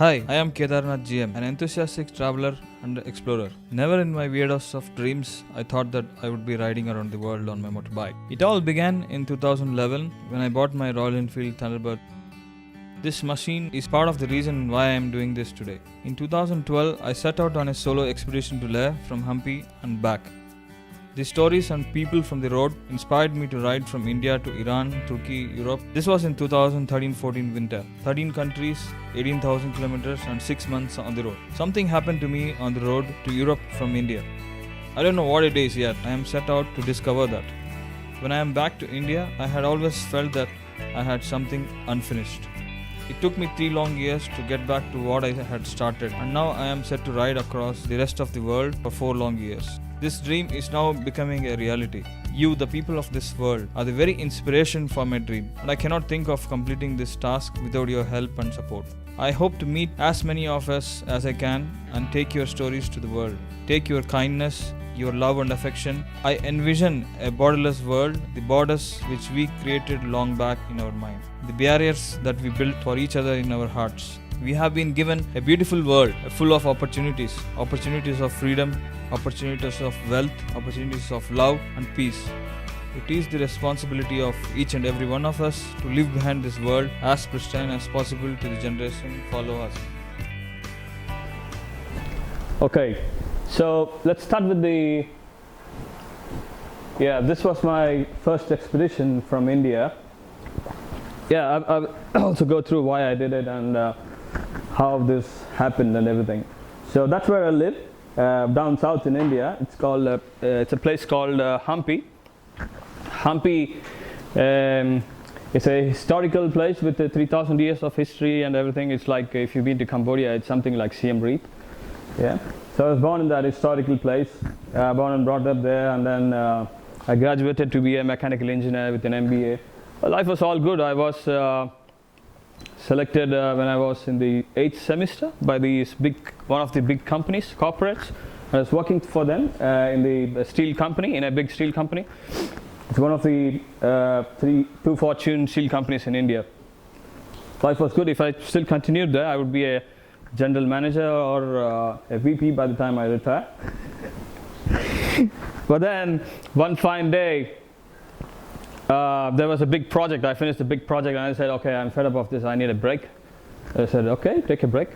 Hi, I am Kedarnath GM, an enthusiastic traveler and explorer. Never in my weirdest of dreams I thought that I would be riding around the world on my motorbike. It all began in 2011 when I bought my Royal Enfield Thunderbird. This machine is part of the reason why I am doing this today. In 2012, I set out on a solo expedition to Leh from Hampi and back. The stories and people from the road inspired me to ride from India to Iran, Turkey, Europe. This was in 2013-14 winter. 13 countries, 18,000 kilometers and 6 months on the road. Something happened to me on the road to Europe from India. I don't know what it is yet. I am set out to discover that. When I am back to India, I had always felt that I had something unfinished. It took me 3 long years to get back to what I had started, and now I am set to ride across the rest of the world for 4 long years. This dream is now becoming a reality. You, the people of this world, are the very inspiration for my dream, and I cannot think of completing this task without your help and support. I hope to meet as many of us as I can and take your stories to the world. Take your kindness, your love and affection. I envision a borderless world, the borders which we created long back in our mind, the barriers that we built for each other in our hearts. We have been given a beautiful world full of opportunities of freedom, opportunities of wealth, opportunities of love and peace. It is the responsibility of each and every one of us to leave behind this world as pristine as possible to the generation follow us. Okay, so let's start with this was my first expedition from India. I'll also go through why I did it and how this happened and everything. So that's where I live, down south in India. It's a place called Hampi. Hampi is a historical place with 3,000 years of history and everything. It's like if you've been to Cambodia, it's something like Siem Reap. Yeah. So I was born in that historical place, born and brought up there, and then I graduated to be a mechanical engineer with an MBA. Well, life was all good. I was selected when I was in the 8th semester by one of the big companies, corporates. I was working for them in a big steel company. It's one of the two fortune steel companies in India. Life was good. If I still continued there, I would be a general manager or a VP by the time I retire. But then one fine day, there was a big project. I finished a big project and I said, okay, I'm fed up of this. I need a break. I said, okay, take a break.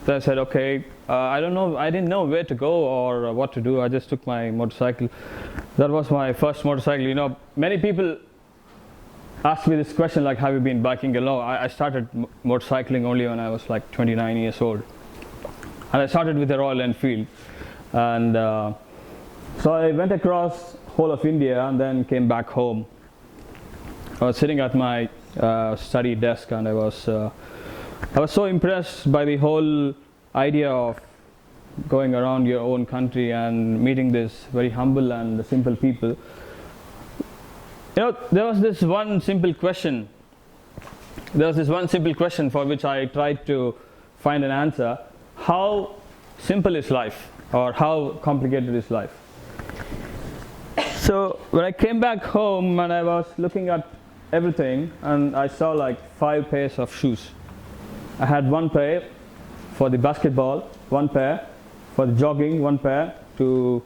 Then I said, okay, I didn't know where to go or what to do. I just took my motorcycle. That was my first motorcycle. You know, many people ask me this question, like, have you been biking alone? I started motorcycling only when I was like 29 years old. And I started with a Royal Enfield. And so I went across whole of India and then came back home. I was sitting at my study desk and I was so impressed by the whole idea of going around your own country and meeting this very humble and simple people. You know, there was this one simple question for which I tried to find an answer. How simple is life, or how complicated is life? So when I came back home and I was looking at everything, and I saw like 5 pairs of shoes. I had 1 pair for the basketball, 1 pair for the jogging, 1 pair to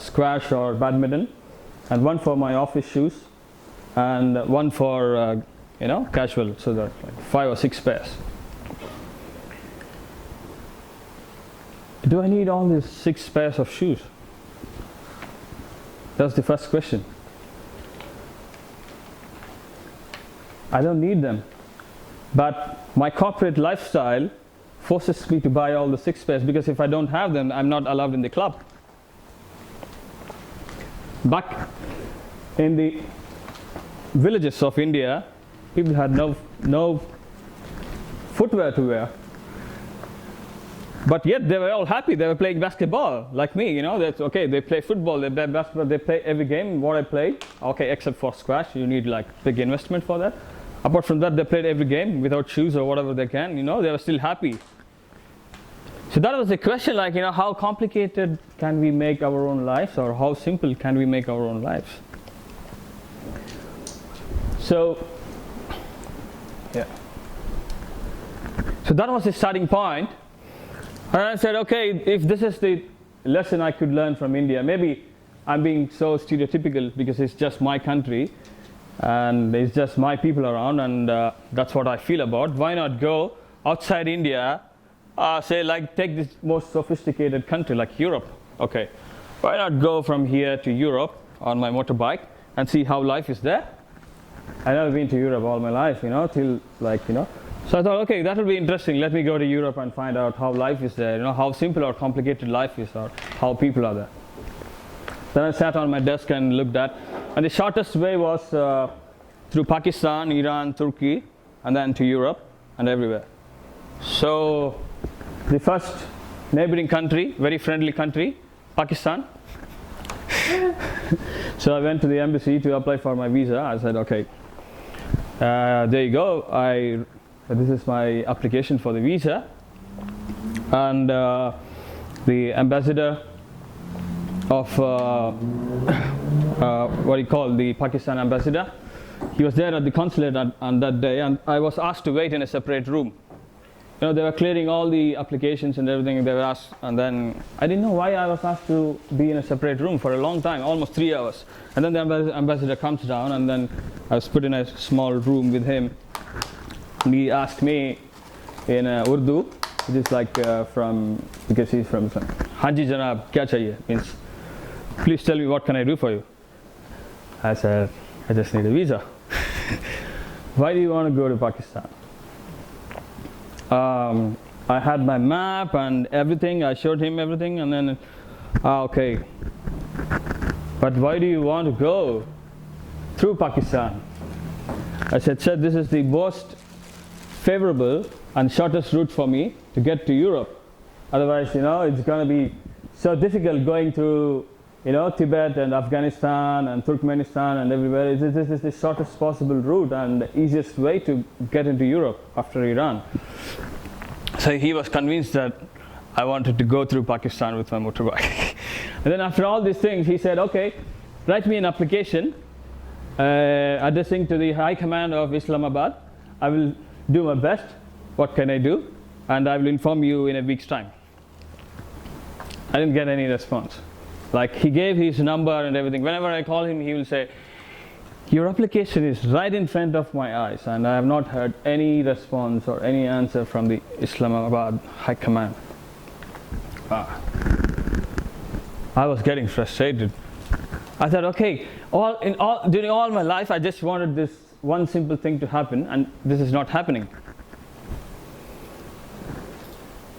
squash or badminton, and 1 for my office shoes, and 1 for casual. So that like 5 or 6 pairs. Do I need all these 6 pairs of shoes? That's the first question. I don't need them, but my corporate lifestyle forces me to buy all the 6 pairs, because if I don't have them, I'm not allowed in the club. Back in the villages of India, people had no footwear to wear, but yet they were all happy. They were playing basketball like me. You know, that's okay. They play football, they play basketball, they play every game what I play. Okay, except for squash, you need like big investment for that. Apart from that, they played every game without shoes or whatever they can. You know, they were still happy. So that was the question, like, you know, how complicated can we make our own lives, or how simple can we make our own lives? So, yeah. So that was the starting point. And I said, okay, if this is the lesson I could learn from India, maybe I'm being so stereotypical because it's just my country and it's just my people around, and that's what I feel about. Why not go outside India, say like take this most sophisticated country like Europe. Okay, why not go from here to Europe on my motorbike and see how life is there? I've never been to Europe all my life, till So I thought, okay, that will be interesting. Let me go to Europe and find out how life is there, how simple or complicated life is, or how people are there. Then I sat on my desk and looked at, and the shortest way was through Pakistan, Iran, Turkey, and then to Europe and everywhere. So the first neighboring country, very friendly country, Pakistan. So I went to the embassy to apply for my visa. I said, okay, there you go. This is my application for the visa. And the ambassador of the Pakistan ambassador, he was there at the consulate on that day, and I was asked to wait in a separate room. They were clearing all the applications and everything. They were asked, and then I didn't know why I was asked to be in a separate room for a long time, almost 3 hours. And then the ambassador comes down, and then I was put in a small room with him. And he asked me in Urdu, which is like because he's from Hanji Janab, kya chahiye? Means, please tell me what can I do for you? I said, I just need a visa. Why do you want to go to Pakistan? I had my map and everything. I showed him everything, and then, okay. But why do you want to go through Pakistan? I said, sir, this is the most favorable and shortest route for me to get to Europe. Otherwise, it's going to be so difficult going through, Tibet and Afghanistan and Turkmenistan and everywhere. This is the shortest possible route and the easiest way to get into Europe after Iran. So he was convinced that I wanted to go through Pakistan with my motorbike. And then after all these things, he said, okay, write me an application addressing to the High Command of Islamabad. I will do my best. What can I do? And I will inform you in a week's time. I didn't get any response. Like, he gave his number and everything. Whenever I call him, he will say, your application is right in front of my eyes, and I have not heard any response or any answer from the Islamabad High Command. I was getting frustrated. I thought, okay, during all my life, I just wanted this one simple thing to happen, and this is not happening.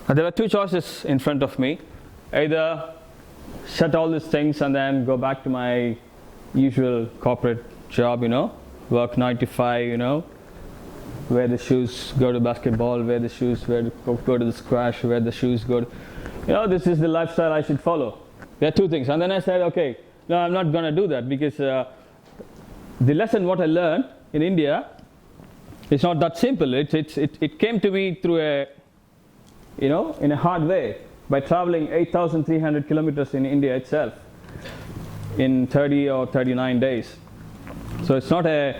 There were two choices in front of me. Either shut all these things and then go back to my usual corporate job, work 9 to 5, wear the shoes, go to basketball, wear the shoes, go to the squash, wear the shoes, this is the lifestyle I should follow. There are two things. And then I said, okay, no, I'm not going to do that, because the lesson what I learned in India is not that simple. It came to me through in a hard way, by traveling 8,300 kilometers in India itself in 30 or 39 days. So it's not a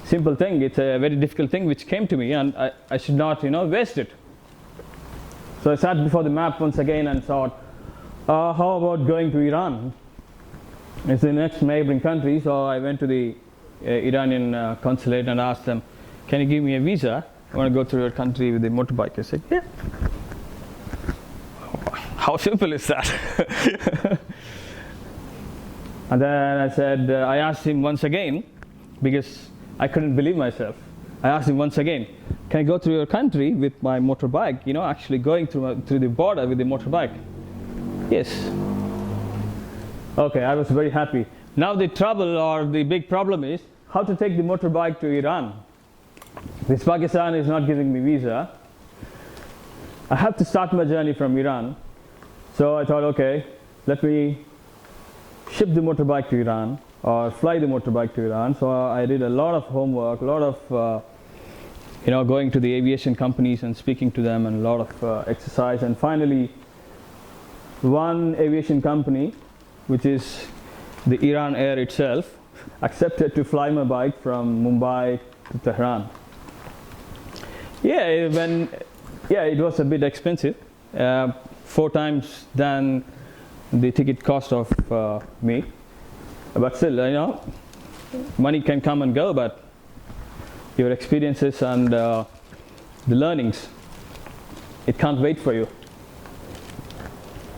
simple thing. It's a very difficult thing which came to me, and I should not waste it. So I sat before the map once again and thought, how about going to Iran? It's the next neighboring country. So I went to the Iranian consulate and asked them, can you give me a visa? I want to go through your country with a motorbike. I said, yeah. How simple is that? And then I said, I asked him once again, because I couldn't believe myself. I asked him once again, can I go through your country with my motorbike? Actually going through the border with the motorbike. Yes. Okay, I was very happy. Now the trouble, or the big problem, is how to take the motorbike to Iran. This Pakistan is not giving me visa. I have to start my journey from Iran. So I thought, okay, let me ship the motorbike to Iran, or fly the motorbike to Iran. So I did a lot of homework, a lot of going to the aviation companies and speaking to them, and a lot of exercise. And finally, one aviation company, which is the Iran Air itself, accepted to fly my bike from Mumbai to Tehran. It was a bit expensive, 4 times than the ticket cost of me. But still, money can come and go, but your experiences and the learnings, it can't wait for you.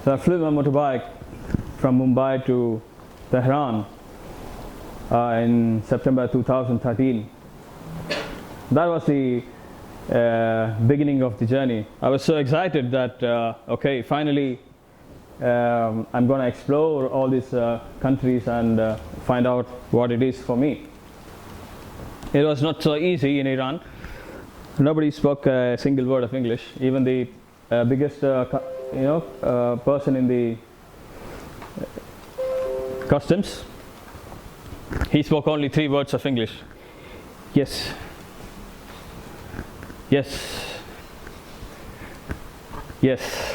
So I flew my motorbike from Mumbai to Tehran in September 2013. That was the beginning of the journey. I was so excited that finally I'm going to explore all these countries and find out what it is for me. It was not so easy in Iran. Nobody spoke a single word of English. Even the biggest person in the customs, he spoke only 3 words of English. Yes. Yes. Yes.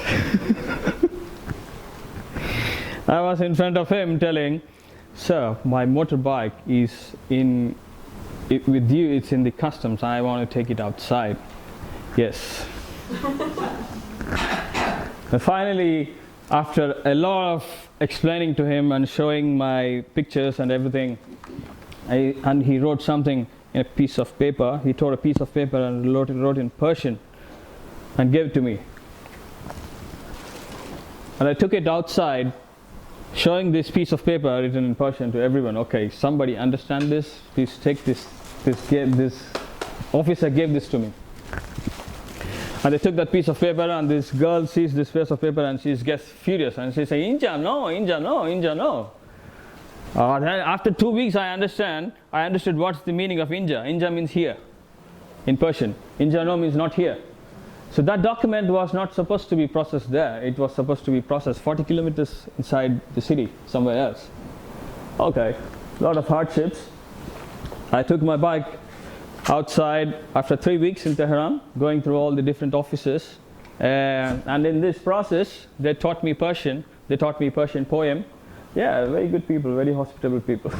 I was in front of him telling, "Sir, my motorbike is with you, it's in the customs. I want to take it outside." Yes. And finally, after a lot of explaining to him and showing my pictures and everything, and he wrote something in a piece of paper. He tore a piece of paper and wrote in Persian and gave it to me. And I took it outside, showing this piece of paper written in Persian to everyone. Okay, somebody understand this? Please take this. This officer gave this to me. And they took that piece of paper, and this girl sees this piece of paper and she gets furious and she says, "Inja, no, Inja, no, Inja, no." Then after 2 weeks I understood what's the meaning of Inja. Inja means here in Persian. Inja no means not here. So that document was not supposed to be processed there. It was supposed to be processed 40 kilometers inside the city, somewhere else. Okay, a lot of hardships. I took my bike outside after 3 weeks in Tehran, going through all the different offices. And in this process, they taught me Persian. They taught me Persian poem. Yeah, very good people, very hospitable people.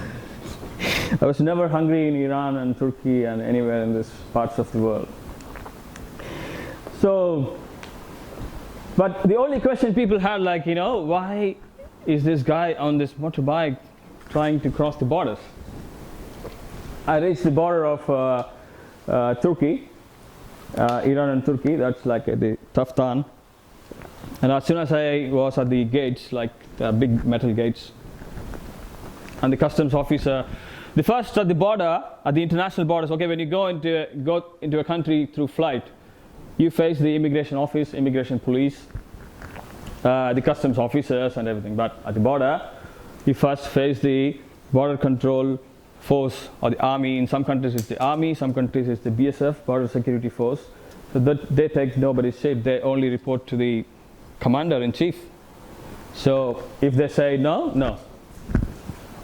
I was never hungry in Iran and Turkey and anywhere in these parts of the world. So, but the only question people had, why is this guy on this motorbike trying to cross the borders? I reached the border of Turkey, Iran and Turkey. That's like the Taftan. And as soon as I was at the gates, like the big metal gates, and the customs officer, the first at the border, at the international borders, okay, when you go into a country through flight, you face the immigration office, immigration police, the customs officers and everything. But at the border, you first face the border control force or the army. In some countries it's the army, some countries it's the BSF, border security force. So that they take nobody's shape. They only report to the commander-in-chief. So if they say no, no.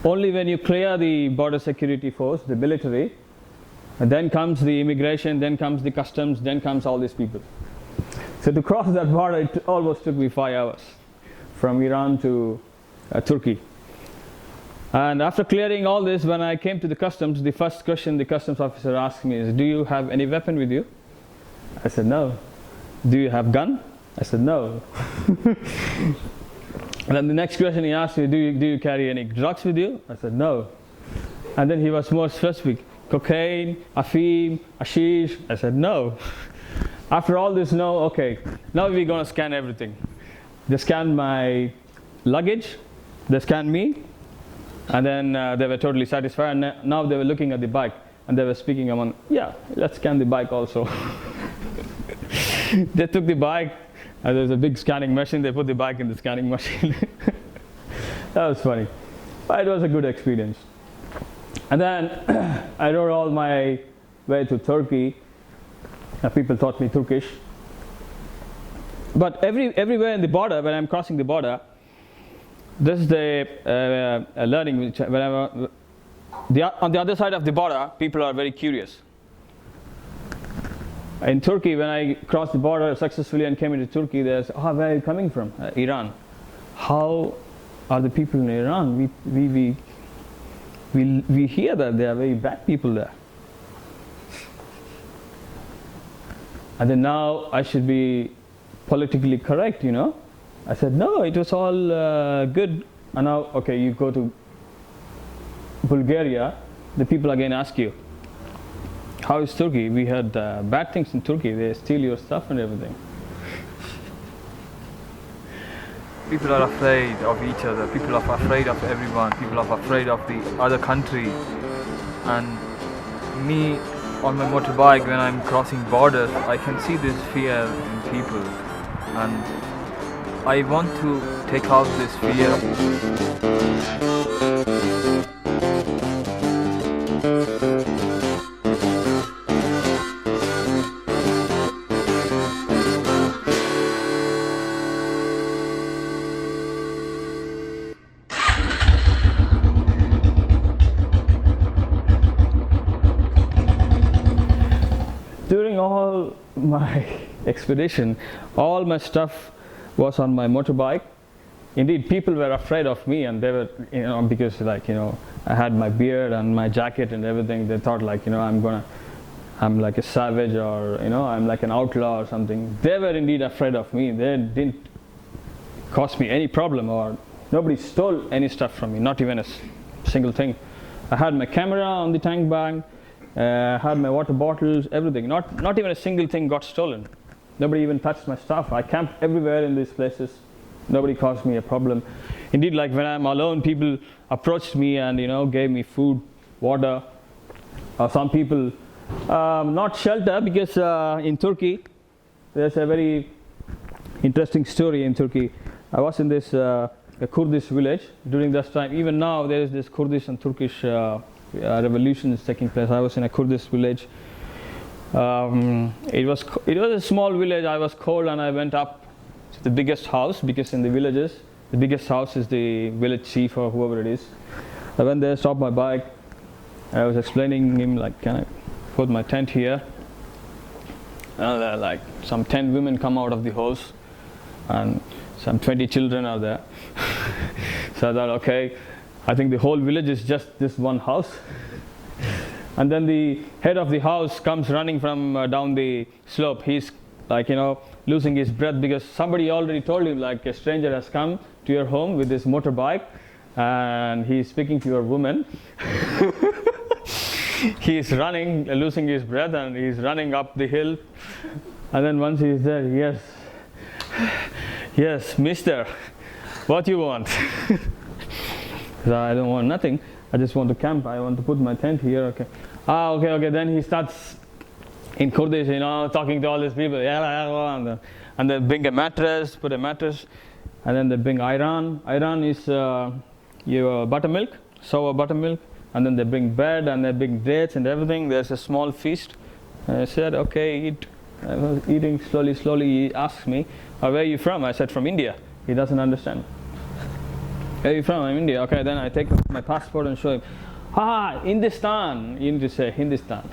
Only when you clear the border security force, the military, and then comes the immigration, then comes the customs, then comes all these people. So to cross that border, it almost took me 5 hours from Iran to Turkey. And after clearing all this, when I came to the customs, the first question the customs officer asked me is, "Do you have any weapon with you?" I said, "No." "Do you have gun?" I said, "No." And then the next question he asked me, do you carry any drugs with you?" I said, "No." And then he was more specific. "Cocaine, afim, hashish?" I said, "No." After all this, no, okay. Now we're going to scan everything. They scanned my luggage, they scanned me, and then they were totally satisfied. And now they were looking at the bike, and they were speaking among, "Yeah, let's scan the bike also." They took the bike, and there's a big scanning machine. They put the bike in the scanning machine. That was funny. But it was a good experience. And then I rode all my way to Turkey. People taught me Turkish. But everywhere in the border, when I'm crossing the border, this is the learning. Which on the other side of the border, people are very curious. In Turkey, when I crossed the border successfully and came into Turkey, they said, "Oh, where are you coming from?" "Iran." "How are the people in Iran? We hear that they are very bad people there." And then now I should be politically correct, you know. I said, no, it was all good. And now, okay, you go to Bulgaria, the people again ask you, how is Turkey? We heard bad things in Turkey. They steal your stuff and everything. People are afraid of each other. People are afraid of everyone. People are afraid of the other country. And me on my motorbike, when I'm crossing borders, I can see this fear in people. And I want to take out this fear. During all my expedition, all my stuff was on my motorbike. Indeed, people were afraid of me, and they were, you know, because like, you know, I had my beard and my jacket and everything. They thought like, you know, I'm like a savage, or, you know, I'm like an outlaw or something. They were indeed afraid of me. They didn't cause me any problem, or nobody stole any stuff from me, not even a single thing. I had my camera on the tank bag. Had my water bottles, everything. Not even a single thing got stolen. Nobody even touched my stuff. I camped everywhere in these places. Nobody caused me a problem. Indeed, like when I'm alone, people approached me and, you know, gave me food, water. Some people, not shelter, because in Turkey, there's a very interesting story in Turkey. I was in this a Kurdish village during that time. Even now, there is this Kurdish and Turkish revolution is taking place. I was in a Kurdish village. It was a small village. I was cold, and I went up to the biggest house, because in the villages, the biggest house is the village chief or whoever it is. I went there, stopped my bike. I was explaining him like, can I put my tent here? And like some 10 women come out of the house, and some 20 children are there. So I thought, okay, I think the whole village is just this one house. And then the head of the house comes running from down the slope. He's like, you know, losing his breath, because somebody already told him like a stranger has come to your home with this motorbike and he's speaking to your woman. He's running, losing his breath, and he's running up the hill. And then once he's there, yes, mister, what you want? I don't want nothing. I just want to camp. I want to put my tent here. Okay. Okay. Then he starts in Kurdish, you know, talking to all these people. And they bring a mattress, put a mattress, and then they bring ayran. Ayran is your buttermilk, sour buttermilk. And then they bring bread, and they bring dates and everything. There's a small feast. And I said, okay, eat. I was eating slowly. He asked me, where are you from? I said, from India. He doesn't understand. Where are you from? I'm India. Okay, then I take my passport and show him. Hindustan. You need to say Hindustan.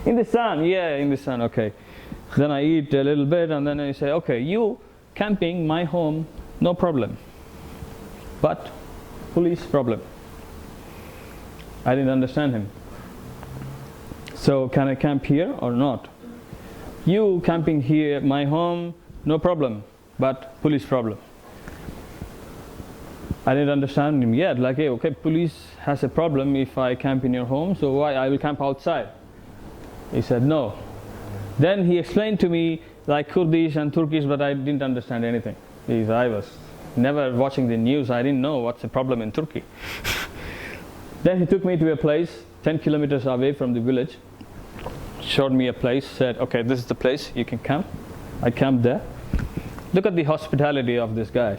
Hindustan, yeah, Hindustan, okay. Then I eat a little bit, and then I say, okay, you camping my home, no problem. But police problem. I didn't understand him. So can I camp here or not? You camping here, my home, no problem. But police problem. I didn't understand him yet. Like, hey, okay, police has a problem if I camp in your home, so why I will camp outside? He said no. Then he explained to me like Kurdish and Turkish, but I didn't understand anything. I was never watching the news. I didn't know what's the problem in Turkey. Then he took me to a place 10 kilometers away from the village, showed me a place, said, okay, this is the place, you can camp. I camped there. Look at the hospitality of this guy.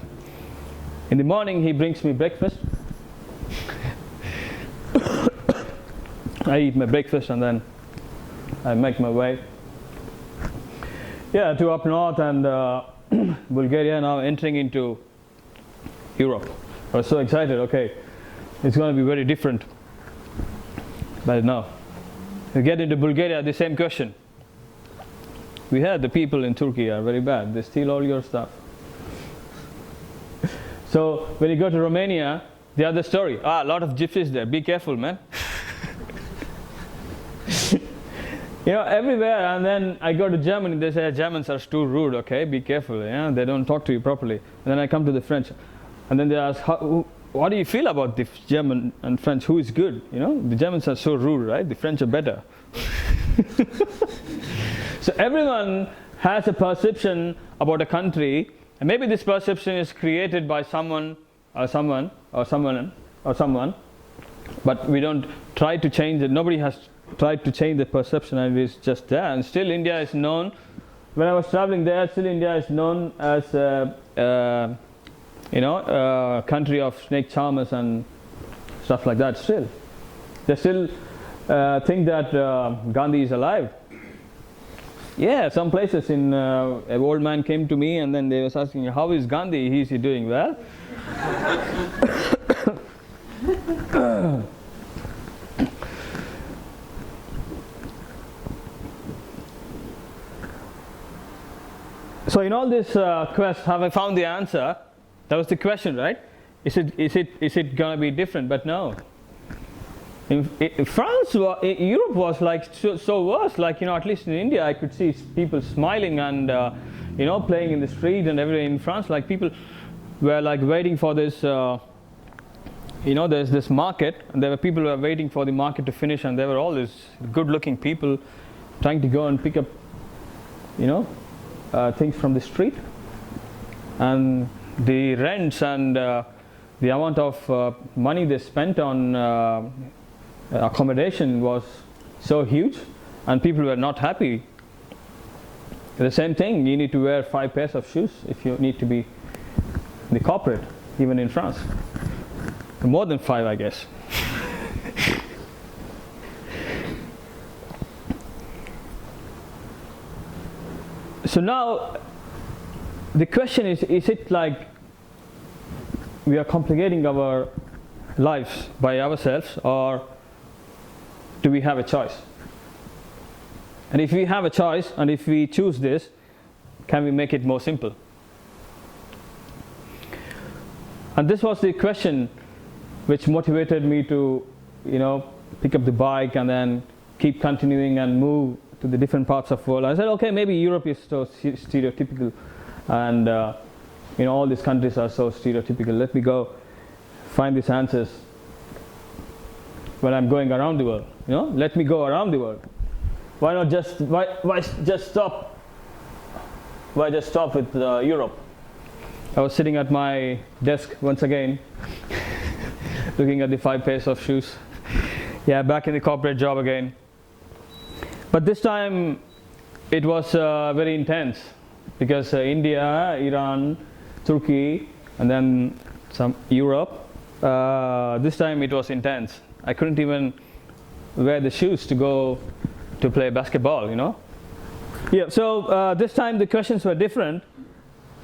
In the morning, he brings me breakfast. I eat my breakfast, and then I make my way to up north and Bulgaria, now entering into Europe. I was so excited. Okay, it's going to be very different. But no, you get into Bulgaria, the same question. We heard the people in Turkey are very bad. They steal all your stuff. So when you go to Romania, the other story. A lot of gypsies there. Be careful, man. everywhere. And then I go to Germany, they say Germans are too rude, okay, be careful, they don't talk to you properly. And then I come to the French, and then they ask, what do you feel about the German and French, who is good? The Germans are so rude, right? The French are better. So everyone has a perception about a country, and maybe this perception is created by someone, but we don't try to change it. Nobody has tried to change the perception, and it is just there. And still India is known, when I was traveling there, still India is known as a country of snake charmers and stuff like that. Still they still think that Gandhi is alive. Yeah, some places in an old man came to me, and then they was asking, how is Gandhi? Is he doing well? So in all this quest, have I found the answer? That was the question, right? Is it gonna be different? But no. In France, Europe was like so worse. Like at least in India, I could see people smiling and playing in the street and everything. In France, like people were like waiting for this. There's this market, and there were people who were waiting for the market to finish, and there were all these good-looking people trying to go and pick up, things from the street, and the rents and the amount of money they spent on accommodation was so huge, and people were not happy. The same thing, you need to wear 5 pairs of shoes if you need to be in the corporate, even in France. More than 5, I guess. So now the question is it like we are complicating our lives by ourselves, or do we have a choice? And if we have a choice, and if we choose this, can we make it more simple? And this was the question which motivated me to pick up the bike and then keep continuing and move to the different parts of the world. I said, okay, maybe Europe is so stereotypical, and all these countries are so stereotypical. Let me go find these answers when I'm going around the world. Let me go around the world. Why not just stop? Why just stop with Europe? I was sitting at my desk once again, looking at the 5 pairs of shoes. Yeah, back in the corporate job again. But this time it was very intense, because India, Iran, Turkey, and then some Europe. This time it was intense. I couldn't even wear the shoes to go to play basketball, Yeah, so this time the questions were different.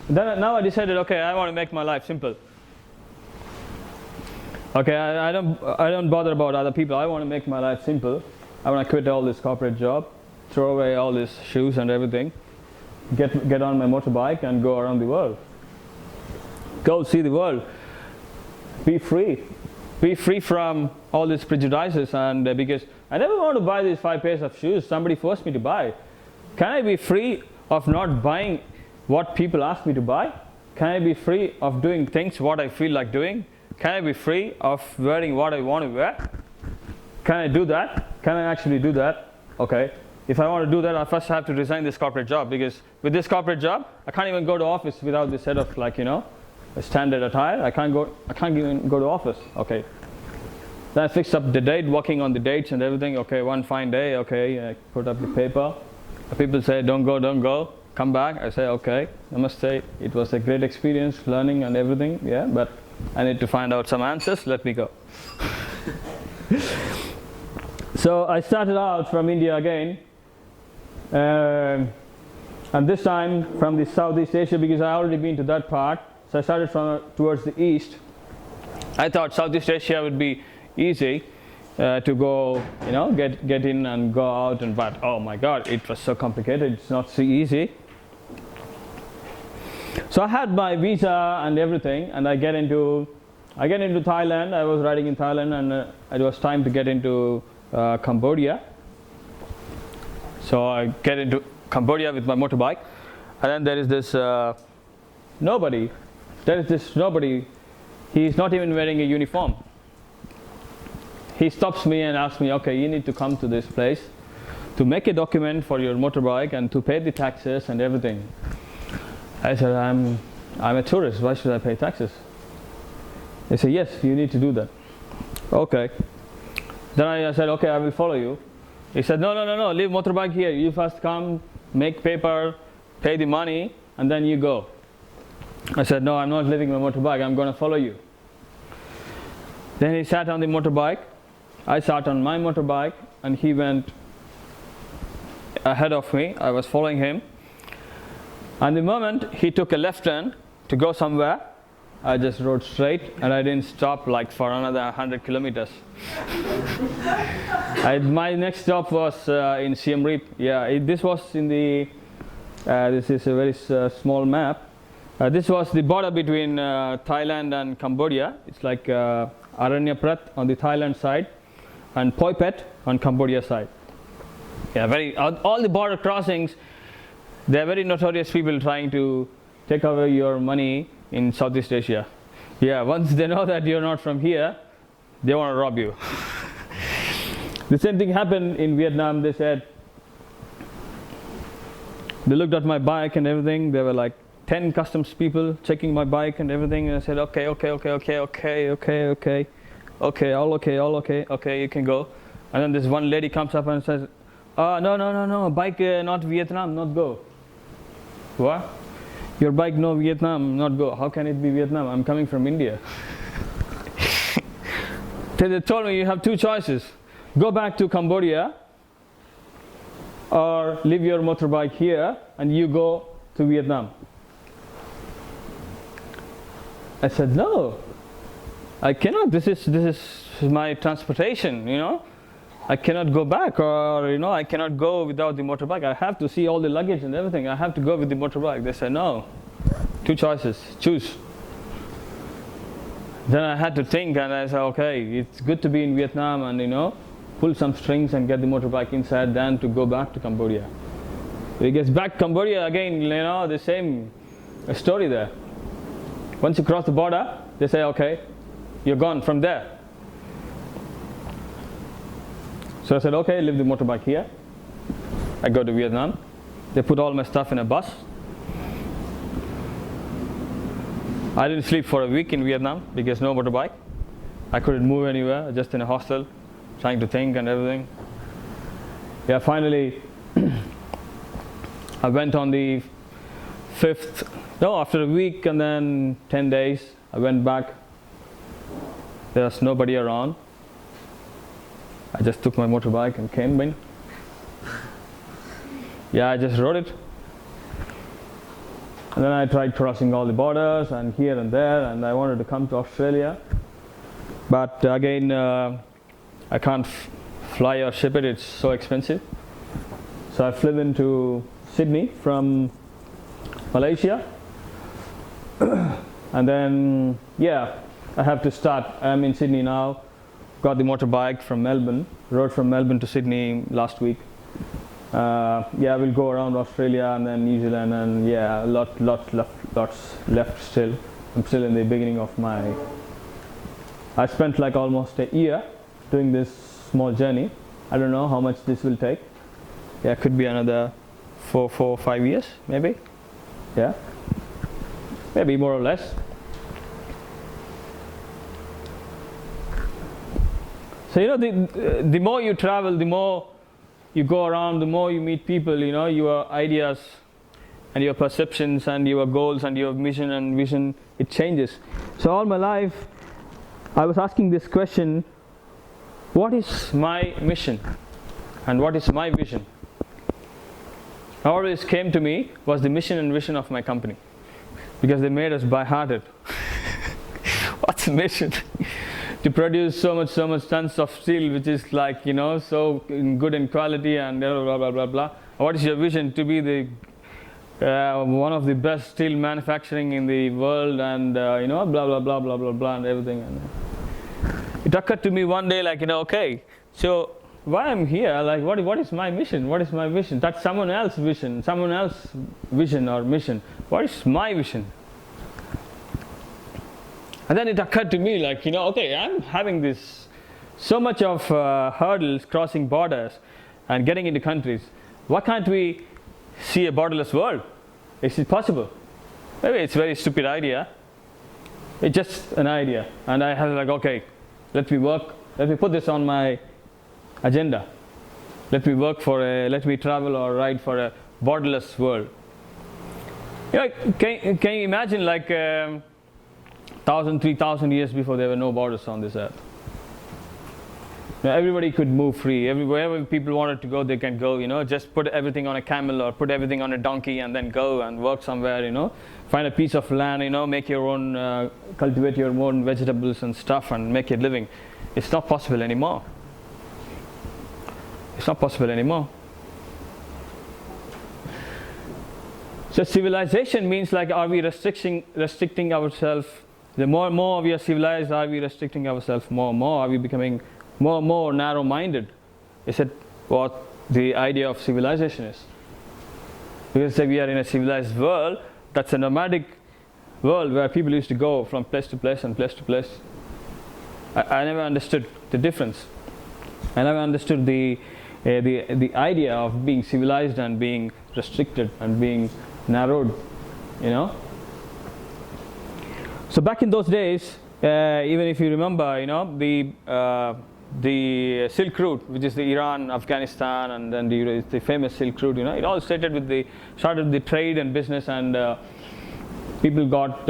Now I decided, okay, I want to make my life simple. Okay, I don't bother about other people. I want to make my life simple. I want to quit all this corporate job, throw away all these shoes and everything, get on my motorbike and go around the world. Go see the world. Be free. Be free from all these prejudices, and because I never want to buy these 5 pairs of shoes. Somebody forced me to buy. Can I be free of not buying what people ask me to buy? Can I be free of doing things what I feel like doing? Can I be free of wearing what I want to wear? Can I do that? Can I actually do that? Okay. If I want to do that, I first have to resign this corporate job, because with this corporate job, I can't even go to office without this set of a standard attire. I can't even go to office. Okay. Then I fixed up the date, working on the dates and everything. Okay, one fine day. Okay, I put up the paper. People say, don't go. Come back. I say, okay. I must say it was a great experience, learning and everything. Yeah, but I need to find out some answers. Let me go. So I started out from India again, and this time from the Southeast Asia, because I already been to that part. So I started from towards the east. I thought Southeast Asia would be easy to go, get in and go out, but oh my God, it was so complicated. It's not so easy. So I had my visa and everything, and I get into Thailand. I was riding in Thailand, and it was time to get into Cambodia. So I get into Cambodia with my motorbike, and then there is this nobody. There is this nobody. He's not even wearing a uniform. He stops me and asks me, okay, you need to come to this place to make a document for your motorbike and to pay the taxes and everything. I said, I'm a tourist, why should I pay taxes? They said, yes, you need to do that. Okay. Then I said, okay, I will follow you. He said, no, leave motorbike here. You first come, make paper, pay the money, and then you go. I said, no, I'm not leaving my motorbike, I'm going to follow you. Then he sat on the motorbike, I sat on my motorbike, and he went ahead of me. I was following him. And the moment he took a left turn to go somewhere, I just rode straight and I didn't stop like for another 100 kilometers. My next stop was in Siem Reap. Yeah, this was in the, this is a very small map. This was the border between Thailand and Cambodia. It's like Aranyaprat on the Thailand side and Poi Phet on Cambodia side. Yeah, all the border crossings, they're very notorious people trying to take away your money in Southeast Asia. Yeah, once they know that you're not from here, they want to rob you. The same thing happened in Vietnam. They said, they looked at my bike and everything. There were like 10 customs people checking my bike and everything. And I said, okay, all okay, you can go. And then this one lady comes up and says, no, bike not Vietnam, not go. What? Your bike no Vietnam, not go. How can it be Vietnam? I'm coming from India. They told me you have two choices. Go back to Cambodia or leave your motorbike here and you go to Vietnam. I said, no, I cannot. This is my transportation, you know. I cannot go back, or you know, I cannot go without the motorbike. I have to see all the luggage and everything. I have to go with the motorbike. They said, no, two choices, choose. Then I had to think, and I said, okay, it's good to be in Vietnam and you know, pull some strings and get the motorbike inside than to go back to Cambodia. Because back Cambodia again, you know, the same story there. Once you cross the border, they say, okay, you're gone from there. So I said, okay, leave the motorbike here. I go to Vietnam. They put all my stuff in a bus. I didn't sleep for a week in Vietnam because no motorbike. I couldn't move anywhere, just in a hostel, trying to think and everything. Yeah, finally, I went on the after a week and then 10 days, I went back. There was nobody around. I just took my motorbike and came in. Yeah, I just rode it. And then I tried crossing all the borders and here and there, and I wanted to come to Australia. But again, I can't fly or ship it, it's so expensive. So I flew into Sydney from Malaysia. And then, yeah, I have to start. I'm in Sydney now. Got the motorbike from Melbourne, rode from Melbourne to Sydney last week. Yeah, we'll go around Australia and then New Zealand, and yeah, lots left still. I'm still in the beginning of my. I spent like almost a year doing this small journey. I don't know how much this will take. Yeah, it could be another 5 years, maybe. Yeah, maybe more or less. So you know, the more you travel, the more you go around, the more you meet people, you know, your ideas and your perceptions and your goals and your mission and vision, it changes. So all my life, I was asking this question, what is my mission and what is my vision? Always came to me was the mission and vision of my company, because they made us by-hearted. What's the mission? To produce so much tons of steel, which is like, you know, so good in quality and blah blah blah blah. What is your vision? To be the one of the best steel manufacturing in the world, and you know, blah blah blah and everything. And it occurred to me one day, like, you know, okay, so why I'm here, like what is my mission? What is my vision? That's someone else's vision, someone else's vision or mission. What is my vision? And then it occurred to me, like, okay, I'm having this so much of hurdles crossing borders and getting into countries. Why can't we see a borderless world? Is it possible? Maybe it's a very stupid idea. It's just an idea. And I had like, okay, let me put this on my agenda. Let me travel or ride for a borderless world. Can you imagine, like 1,000, 3,000 years before, there were no borders on this earth. Everybody could move free. Wherever people wanted to go, they can go. Just put everything on a camel or put everything on a donkey and then go and work somewhere. Find a piece of land. Make your own, cultivate your own vegetables and stuff and make a living. It's not possible anymore. It's not possible anymore. So civilization means, like, are we restricting ourselves? The more and more we are civilized, are we restricting ourselves more and more? Are we becoming more and more narrow-minded? Is it what the idea of civilization is? Because we are in a civilized world, that's a nomadic world where people used to go from place to place and place to place. I never understood the difference. I never understood the idea of being civilized and being restricted and being narrowed, So back in those days, even if you remember, the Silk Route, which is the Iran, Afghanistan, and then the famous Silk Route, it all started with the trade and business, and people got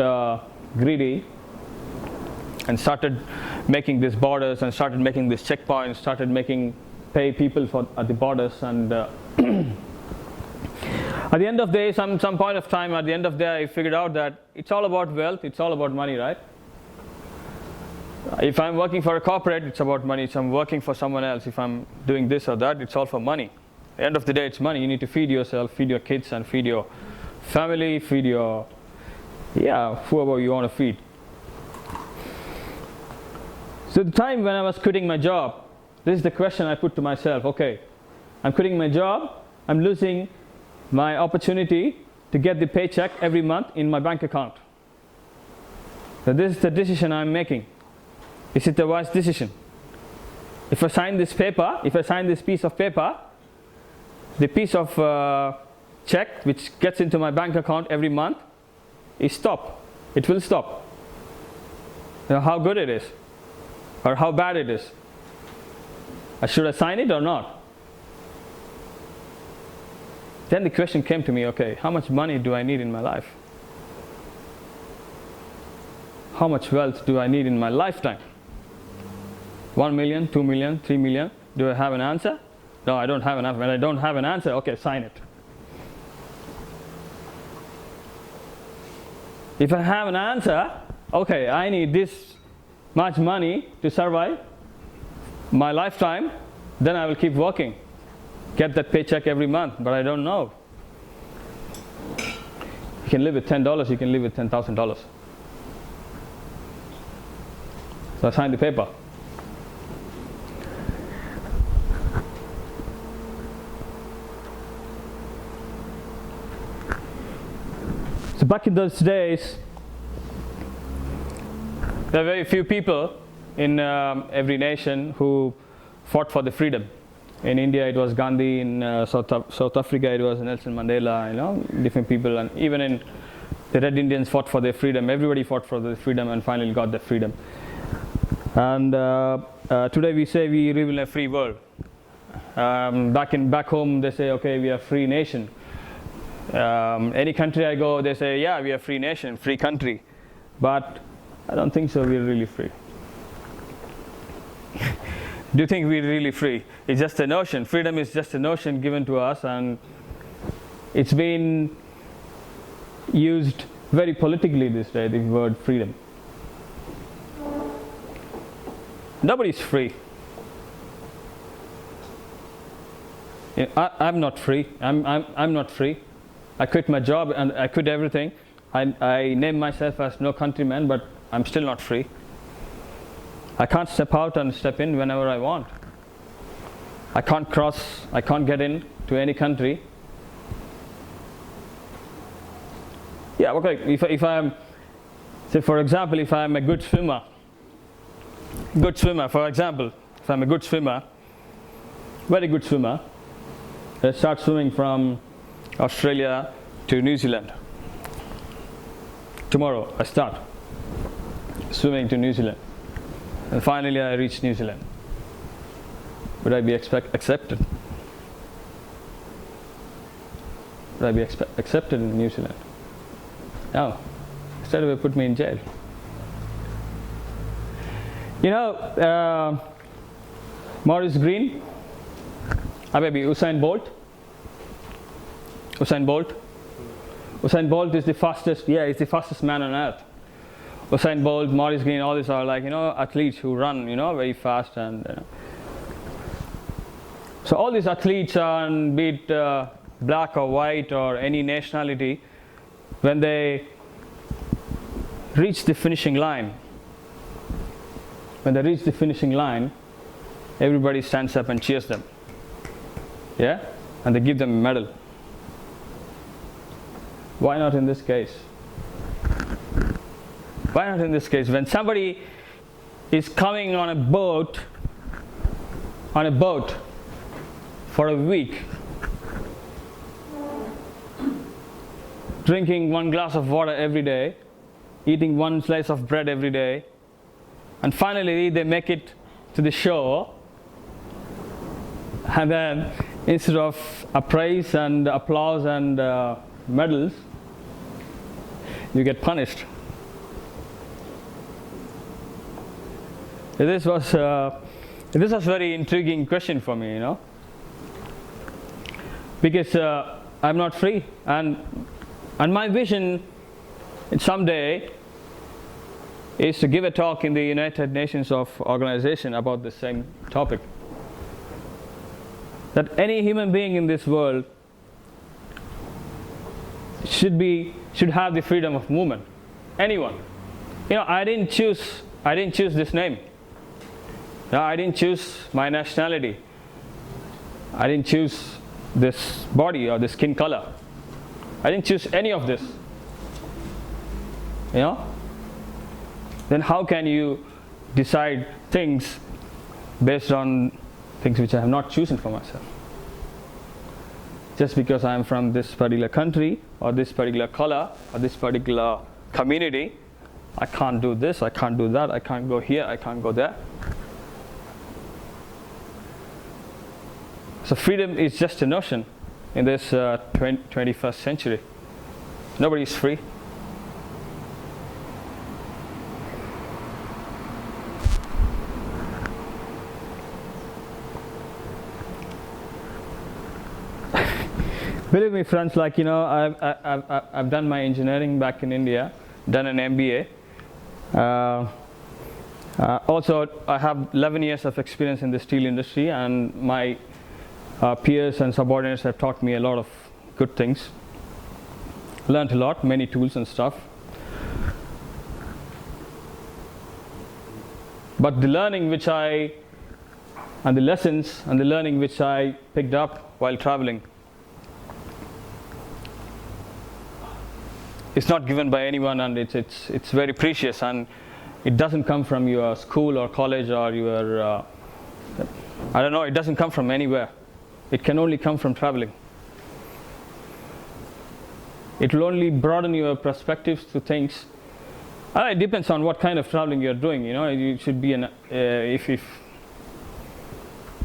greedy and started making these borders and started making these checkpoints, started pay people at the borders, and at the end of the day, some point of time, at the end of the day, I figured out that it's all about wealth, it's all about money, right? If I'm working for a corporate, it's about money. If I'm working for someone else, if I'm doing this or that, it's all for money. At the end of the day, it's money. You need to feed yourself, feed your kids, and feed your family, feed your, whoever you want to feed. So the time when I was quitting my job, this is the question I put to myself. Okay, I'm quitting my job, I'm losing my opportunity to get the paycheck every month in my bank account. So this is the decision I'm making. Is it a wise decision? If I sign this piece of paper, the piece of check which gets into my bank account every month is stop. It will stop. How good it is or how bad it is. Should I sign it or not? Then the question came to me, okay, how much money do I need in my life? How much wealth do I need in my lifetime? 1 million, 2 million, 3 million? Do I have an answer? No, I don't have an answer. When I don't have an answer, okay, sign it. If I have an answer, okay, I need this much money to survive my lifetime, then I will keep working. Get that paycheck every month, but I don't know. You can live with $10, you can live with $10,000. So I signed the paper. So back in those days, there were very few people in every nation who fought for the freedom. In India, it was Gandhi. In South Africa, it was Nelson Mandela. Different people, and even in the Red Indians fought for their freedom. Everybody fought for their freedom and finally got their freedom. And today we say we live in a free world. Back home, they say, okay, we are a free nation. Any country I go, they say, yeah, we are a free nation, free country. But I don't think so. We're really free. Do you think we're really free? It's just a notion. Freedom is just a notion given to us, and it's been used very politically this day, the word freedom. Nobody's free. I'm not free. I'm not free. I quit my job and I quit everything. I name myself as no countryman, but I'm still not free. I can't step out and step in whenever I want. I can't cross, I can't get in to any country. Yeah, okay, if I'm, say for example, if I'm a good swimmer, for example, if I'm a good swimmer, very good swimmer, I start swimming from Australia to New Zealand. Tomorrow I start swimming to New Zealand, and finally I reach New Zealand. Would I be accepted? Would I be accepted in New Zealand? No. Instead they put me in jail. You know, Maurice Green, maybe Usain Bolt. Usain Bolt is the fastest, he's the fastest man on earth. Usain Bolt, Maurice Green, all these are like, athletes who run, very fast. And so all these athletes, be it black or white or any nationality, when they reach the finishing line, everybody stands up and cheers them. Yeah? And they give them a medal. Why not in this case? Why not in this case? When somebody is coming on a boat for a week, drinking one glass of water every day, eating one slice of bread every day, and finally they make it to the shore, and then instead of praise and applause and medals, you get punished. This was a very intriguing question for me, because I'm not free, and my vision someday is to give a talk in the United Nations organization about the same topic. That any human being in this world should have the freedom of movement. Anyone. I didn't choose this name. No, I didn't choose my nationality. I didn't choose this body or the skin color. I didn't choose any of this. Then how can you decide things based on things which I have not chosen for myself? Just because I am from this particular country or this particular color or this particular community, I can't do this, I can't do that, I can't go here, I can't go there. So freedom is just a notion in this 21st century. Nobody is free. Believe me, friends, I've done my engineering back in India, done an MBA. Also, I have 11 years of experience in the steel industry, and my peers and subordinates have taught me a lot of good things. Learned a lot, many tools and stuff. But the learning which the lessons and the learning which I picked up while traveling, it's not given by anyone, and it's very precious, and it doesn't come from your school or college or your it doesn't come from anywhere. It can only come from traveling. It will only broaden your perspectives to things. It depends on what kind of traveling you're doing. You should be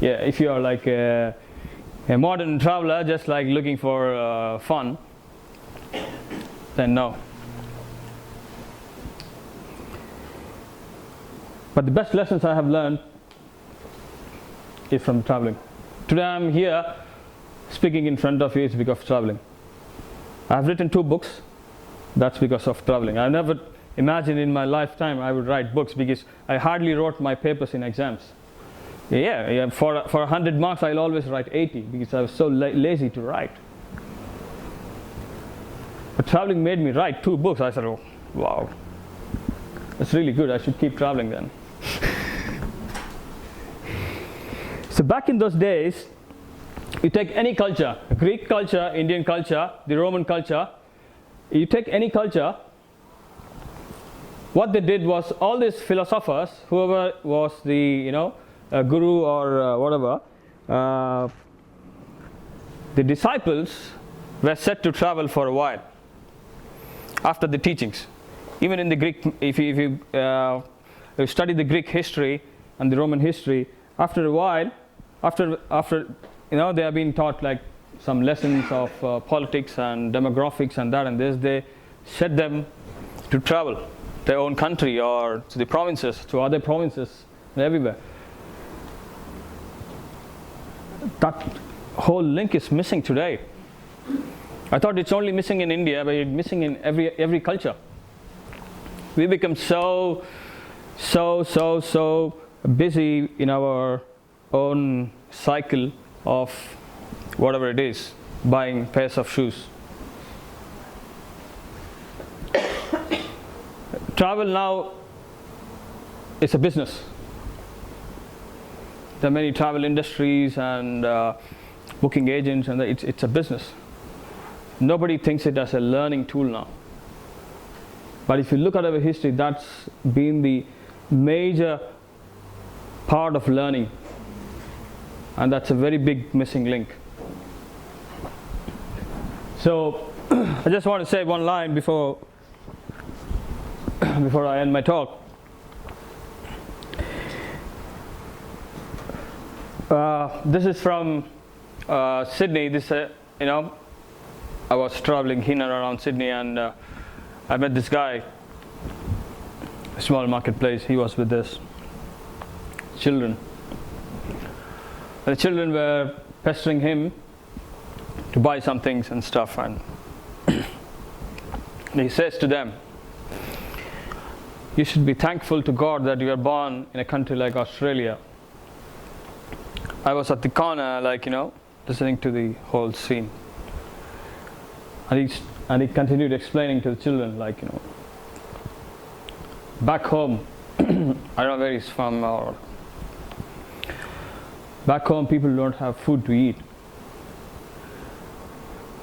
if you are like a modern traveler, just like looking for fun, then no. But the best lessons I have learned is from traveling. Today I'm here speaking in front of you is because of traveling. I have written 2 books. That's because of traveling. I never imagined in my lifetime I would write books, because I hardly wrote my papers in exams. For 100 marks I'll always write 80, because I was so lazy to write. But traveling made me write 2 books. I said, oh, wow, that's really good. I should keep traveling then. So back in those days, you take any culture, Greek culture, Indian culture, the Roman culture, you take any culture, what they did was all these philosophers, whoever was the guru or whatever, the disciples were set to travel for a while after the teachings. Even in the Greek, if you study the Greek history and the Roman history, after a while, after they have been taught like some lessons of politics and demographics and that and this, they set them to travel their own country or to the provinces, to other provinces and everywhere. That whole link is missing today. I thought it's only missing in India, but it's missing in every culture. We become so busy in our own cycle of whatever it is, buying pairs of shoes. Travel now is a business. There are many travel industries and booking agents, and it's a business. Nobody thinks it as a learning tool now. But if you look at our history, that's been the major part of learning, and that's a very big missing link. So I just want to say one line before I end my talk. This is from Sydney. I was traveling in and around Sydney, and I met this guy, a small marketplace. He was with his children. And the children were pestering him to buy some things and stuff, and he says to them, "You should be thankful to God that you are born in a country like Australia." I was at the corner, listening to the whole scene. And he continued explaining to the children, back home, I don't know where he's from, or back home people don't have food to eat.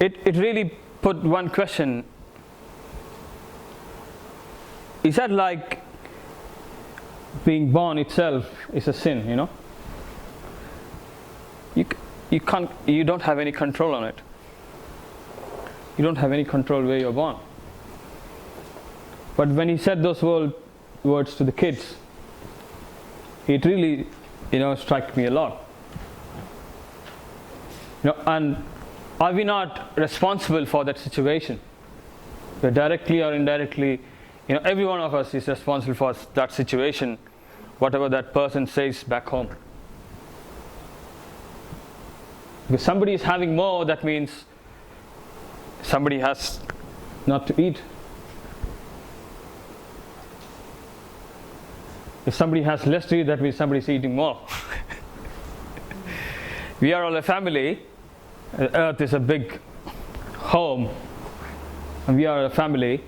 It really put one question. Is that like being born itself is a sin, You don't have any control on it. You don't have any control where you're born. But when he said those words to the kids, it really, struck me a lot. And are we not responsible for that situation? We're directly or indirectly, every one of us is responsible for that situation, whatever that person says back home. If somebody is having more, that means somebody has not to eat. If somebody has less to eat, that means somebody is eating more. We are all a family. Earth is a big home, and we are a family,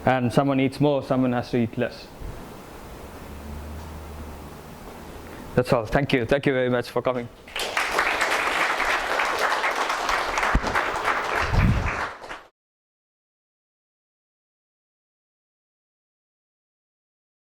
and someone eats more, someone has to eat less. That's all. Thank you very much for coming.